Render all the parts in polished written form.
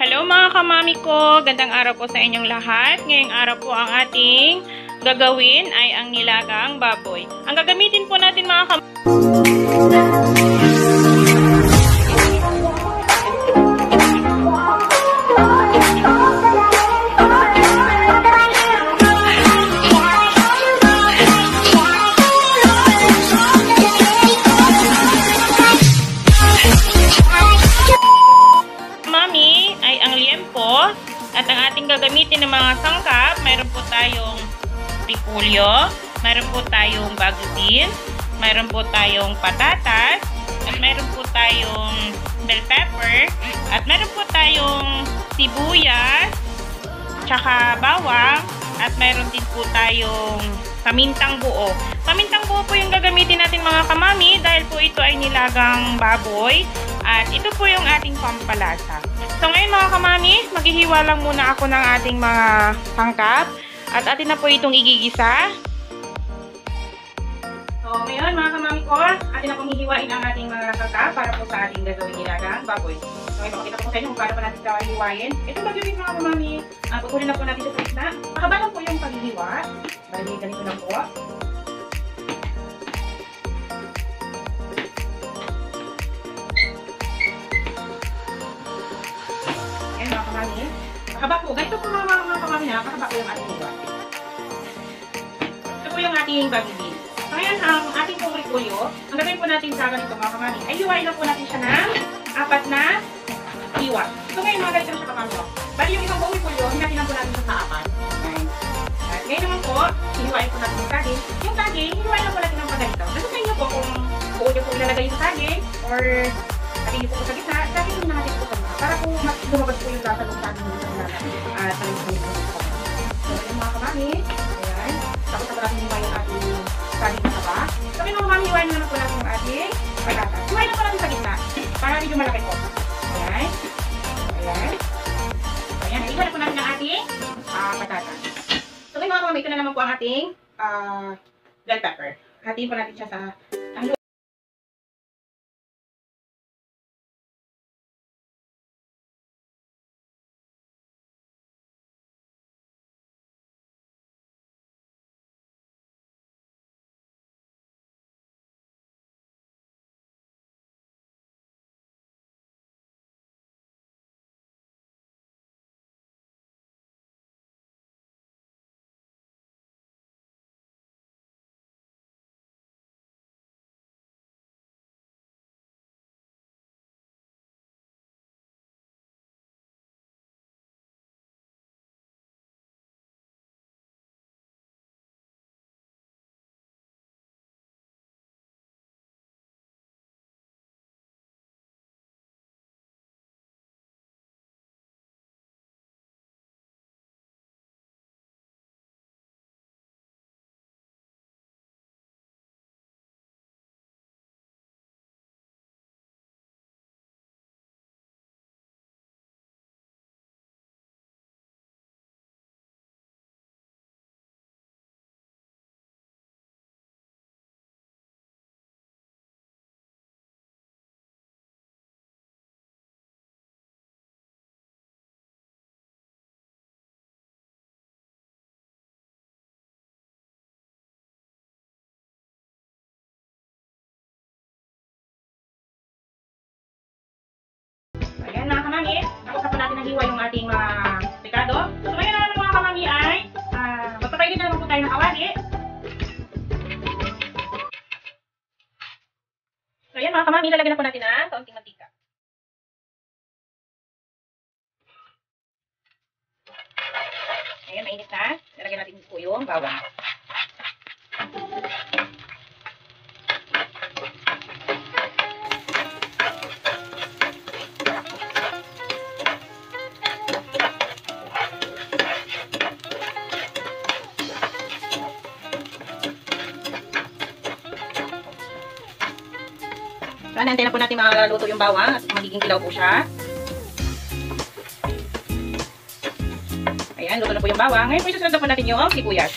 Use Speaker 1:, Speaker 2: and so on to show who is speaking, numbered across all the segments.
Speaker 1: Hello mga kamami ko, gandang araw po sa inyong lahat. Ngayong araw po ang ating gagawin ay ang nilagang baboy. Ang gagamitin po natin mga kamami ay ang liempo at ang ating gagamitin ng mga sangkap. Mayroon po tayong repolyo, mayroon po tayong bagu beans, mayroon po tayong patatas, at mayroon po tayong bell pepper, at mayroon po tayong sibuyas, tsaka bawang, at mayroon din po tayong pamintang buo. Pamintang buo po yung gagamitin natin mga kamami dahil po ito ay nilagang baboy at ito po yung ating pampalasa. So ngayon mga kamami, maghihiwa lang muna ako ng ating mga sangkap at atin na po itong igigisa. So ngayon mga kamami ko, atin na pong hihiwain ang ating mga sangkap para po sa ating gagawin nilagang baboy. So ngayon pakita ko sa inyo kung paano pa natin ito hiwain. Itong gagawin mga kamami, pupulin na po natin sa isda. Mahaba lang po yung paghihiwa. Bali, ganito lang po. Ayan mga kamami. Mahaba po. Ganito po mga kamami na. Mahaba po yung ating hiwa. Ito po yung ating bagu beans. So ngayon, ang ating pong repolyo, ang gagawin po natin sa ganito mga kamami, ay hiwain lang po natin siya ng 4 na hiwa. So ngayon mga ganito siya kamami. Bali yung isang buong repolyo, hinatin lang po natin siya sa 4. Ngayon naman po, hiniwain po natin yung saging. Yung saging, hiniwain lang po natin ng paganito. Nasa sa inyo po kung buo nyo po ilalagay yung saging or sabi nyo po sa gitna, saging yung natin po sa gitna. Para po mas lumabas po yung lasa ng saging nyo sa gitna. Saling-saling po. So, yung mga kamami, ayan. Tapos na po natin hiniwain yung ating saging na taba. Sabi mga kamami, hiwain naman po natin yung ating patatas. Hiwain lang po natin sa gitna para medyo malaki po. Ayan. Ayan. So, ayan. Iwan na po natin ang ating patatas. So ngayon mga kamami, ito na naman po ang ating bell pepper. Hatiin po natin siya sa ayan mga kamami, tapos na po natin nahiwa yung ating mga pekado. So ngayon naman mga kamami ay magpapainit na naman po tayo ng kawali. So ayan mga kamami, lalagyan na po natin ng kaunting mantika. Ayan, mainit na. Lalagyan natin po yung bawang. So, anantay na po natin makakaluto yung bawang at magiging dilaw po siya. Ayan, luto na po yung bawang. Ngayon po isusunod na po natin yung sibuyas.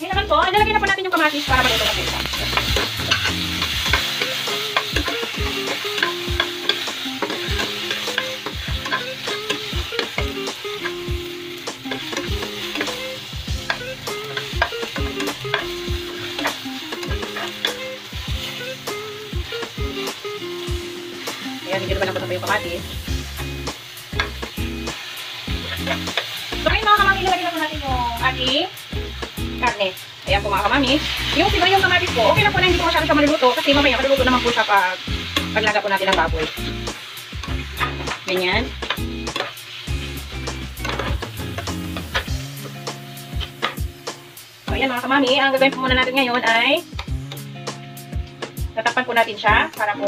Speaker 1: Ngayon naman po, ilalagay na po natin yung kamatis para maluto na po siya. Ayan, hindi naman ako na po yung kamatis. So ngayon mga kamami, ilalagay na po natin yung ating karne. Ayan po mga kamami. Yung siguro yung kamatis po, okay na po na hindi po masyado siya maluluto kasi mamaya maluluto naman po siya paglaga po natin ng baboy. Ganyan. So ayan mga kamami, ang gagawin po muna natin ngayon ay tatakpan po natin siya para po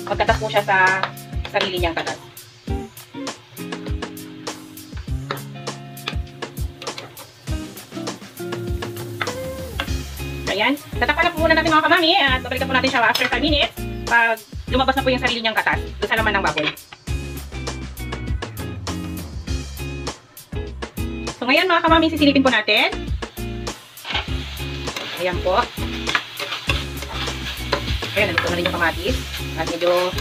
Speaker 1: magkatas po siya sa sarili niyang katas. Ayan. Tatakpan na po muna natin mga kamami at babalikan po natin siya after 5 minutes pag lumabas na po yung sarili niyang katas doon sa laman ng baboy. So ngayon mga kamami, sisilipin po natin. Ayan po. Ayan, nandito na rin yung kamatis. At medyo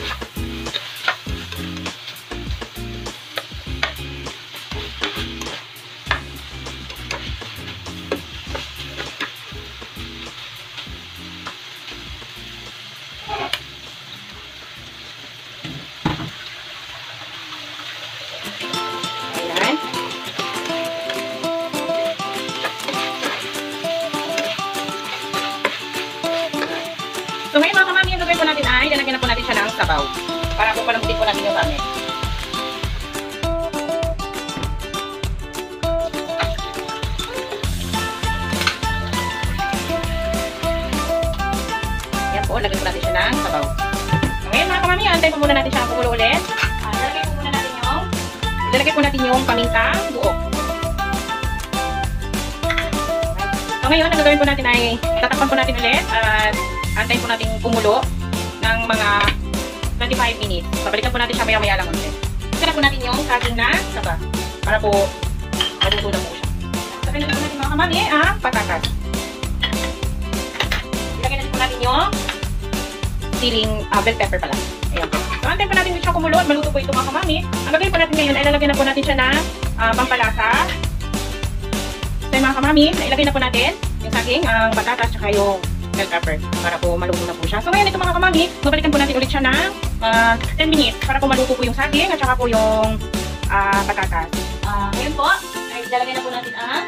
Speaker 1: so ngayon mga kamami, yung gagawin po natin ay lalagyan na po natin siya ng sabaw para po palambutin po natin yung karne. Ayan po, lagyan po natin siya ng sabaw. So ngayon mga kamami, antay po muna natin siya kumulo ulit. Lalagay po natin yung pamintang buo. So ngayon, ang gagawin po natin ay tatakpan po natin ulit at antayin po natin kumulo ng mga 25 minutes. Pabalikan po natin siya maya-maya lang ulit. Ito po natin yung saging na saba para po maluto na po siya. Sabay na po natin mga kamami ang patatas. Ilagay natin po natin yung siling bell pepper pala. Ayan po. So antayin po natin siya kumulo at maluto po ito mga kamami. Ang gagawin po natin ngayon ay lalagyan na po natin siya ng pampalasa. So mga kamami, ilagay na po natin yung saging, ang patatas, at yung bell pepper para po maluto na po siya. So ngayon ito mga kamami, babalikan po natin ulit siya ng 10 minutes para po maluto po yung saging at saka po yung patatas. Ngayon po, ay lalagay na po natin ang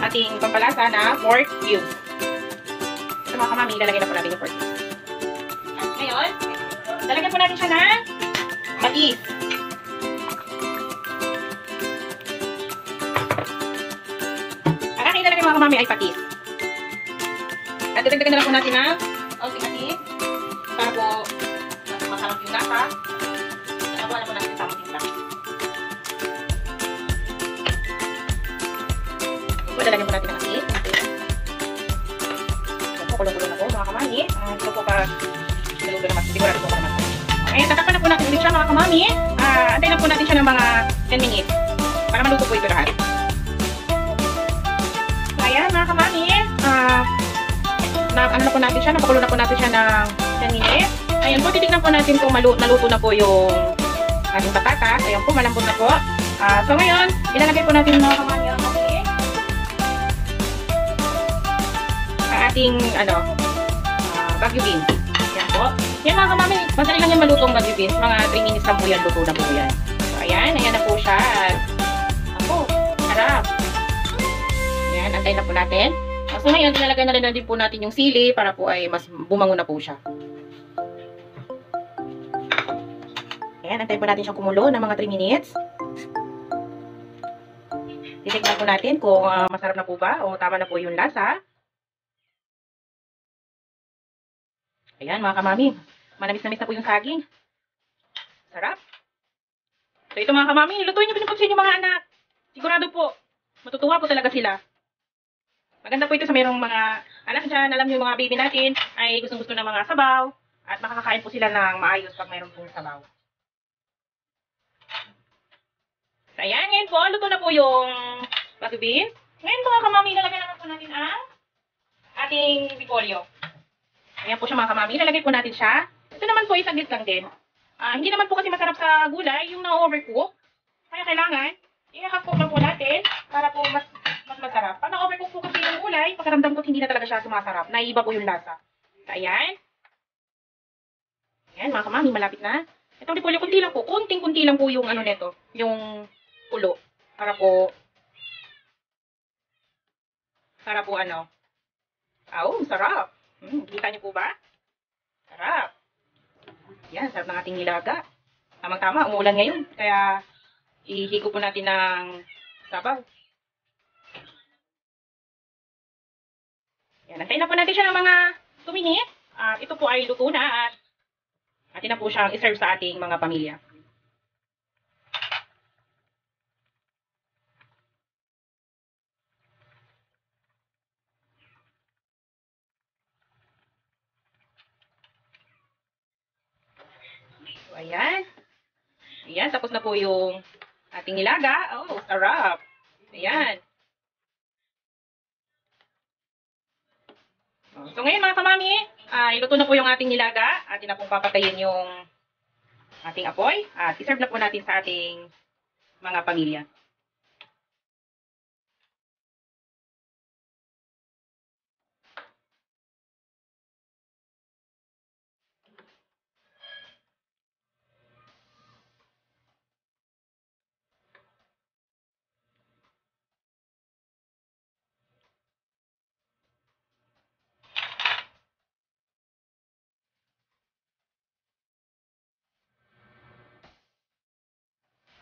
Speaker 1: ating pampalasa na pork cubes. So mga kamami, ilalagay na po natin yung pork cubes. Ngayon, lalagyan po natin siya ng patis. Ang aking ilalagay mga kamami ay patis. At dagdagan na lang po natin ng konting asin para po masarap yung lasa. At nakuha na po natin sa tamang timpla. Lalagyan po natin ng asin. So, kulong-kulong na po mga kamami. Ito po pa naluto naman. Sigurado po pa naman. Ngayon, tatakpan na po natin ulit siya mga kamami. Antayin na po natin siya ng mga 10 minutes para maluto po ito lahat. Ayan mga kamami. Ano na po natin siya, napakulo na po natin siya ng 10 minutes. Ayan po, titignan po natin kung naluto na po yung ating patatas. Ayan po, malambot na po. So ngayon, ilalagay po natin mga kamami ang ating Baguio beans. Ayan po. Yan mga kamami, madali lang yan malutong Baguio beans. Mga 3 minutes lang po yan, luto na po yan. So ayan na po siya. Ako, harap. Ayan, antayin na po natin. So ngayon, nilalagay na rin din po natin yung sili para po ay mas bumango na po siya. Ayan, antayin po natin siyang kumulo ng mga 3 minutes. Titignan po natin kung masarap na po ba o tama na po yung lasa. Ayan mga kamami, manamis-namis na po yung saging. Sarap. So ito mga kamami, lutuin niyo po sa inyo mga anak. Sigurado po, matutuwa po talaga sila. Maganda po ito sa mayroong mga anak dyan. Alam niyo mga baby natin ay gustong-gusto ng mga sabaw. At makakakain po sila ng maayos pag mayroong pong sabaw. So, ayan, ngayon po, luto na po yung Baguio beans. Ngayon mga kamami, lalagyan naman po natin ating repolyo. Ayan po siya mga kamami. Ilalagay po natin siya. Ito naman po, isaglit lang din. Hindi naman po kasi masarap sa gulay yung na-overcook. Kaya kailangan, i-half-cook lang po natin para po mas masarap. Pag na-overcook po kasi yung gulay, pakiramdam ko hindi na talaga siya sumasarap. Naiiba po yung lasa. So, ayan. Ayan, mga kamami, malapit na. Itong repolyo, kunti lang po. Kunting-kunti lang po yung ano neto. Yung pulo. Para po ano. Sarap. Kita niyo po ba? Sarap. Yan, sarap ng ating nilaga. Tamang-tama, umuulan ngayon. Kaya, ihigo po natin ng sabaw. Yan, antayin na po natin siya ng mga 2 minutes. At ito po ay luto na at atin na po siyang iserve sa ating mga pamilya. So, ayan. Ayan, tapos na po yung ating nilaga. Sarap. Ayan. So, ngayon mga kamami, iluto na po yung ating nilaga. Atin na pong papatayin yung ating apoy. At iserve na po natin sa ating mga pamilya.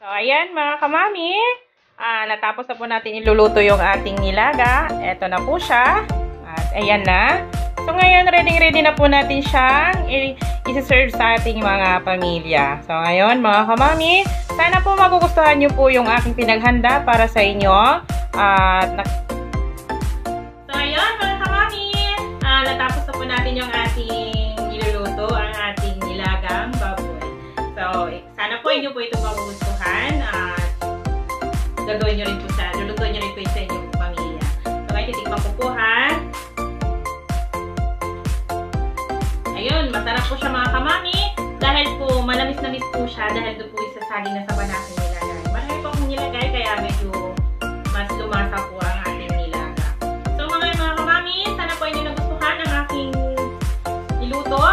Speaker 1: So, ayan mga kamami. Natapos na po natin iluluto yung ating nilaga. Ito na po siya. At ayan na. So, ngayon, ready na po natin siyang i-serve sa ating mga pamilya. So, ngayon mga kamami, sana po magugustuhan nyo po yung aking pinaghanda para sa inyo. So, ayan mga kamami. Natapos na po natin yung ating niluluto, ang ating nilagang baboy. So, sana po inyo po itong magugustuhan at gagawin nyo rin po lulutuin nyo rin po sa inyong pamilya. So, ngayon, titikman ko po ha. Ayun, masarap po siya mga kamami. Dahil po, malamis-namis po siya dahil doon po isa saging na saba natin nilagay. Marami po akong nilagay kaya medyo mas lumasa po ang ating nilaga. So, mga kamami, sana po inyo nagustuhan ang aking niluto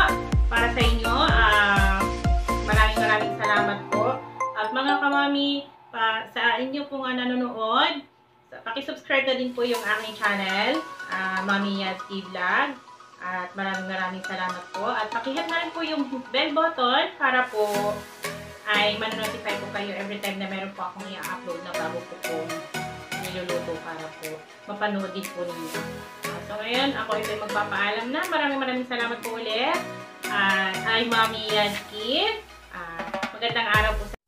Speaker 1: para sa inyo. Maraming salamat po. At mga kamami, sa inyo pong nanonood, pakisubscribe na din po yung aking channel, Mami Yazki Vlog. At maraming salamat po. At pakihit na rin po yung bell button para po ay man-notify po kayo every time na meron po akong i-upload na bago po pong niluluto para po mapanood din po ninyo. So ngayon, ako ito ay magpapaalam na. Maraming salamat po ulit. At I'm Mami Yazki. Magandang araw po sa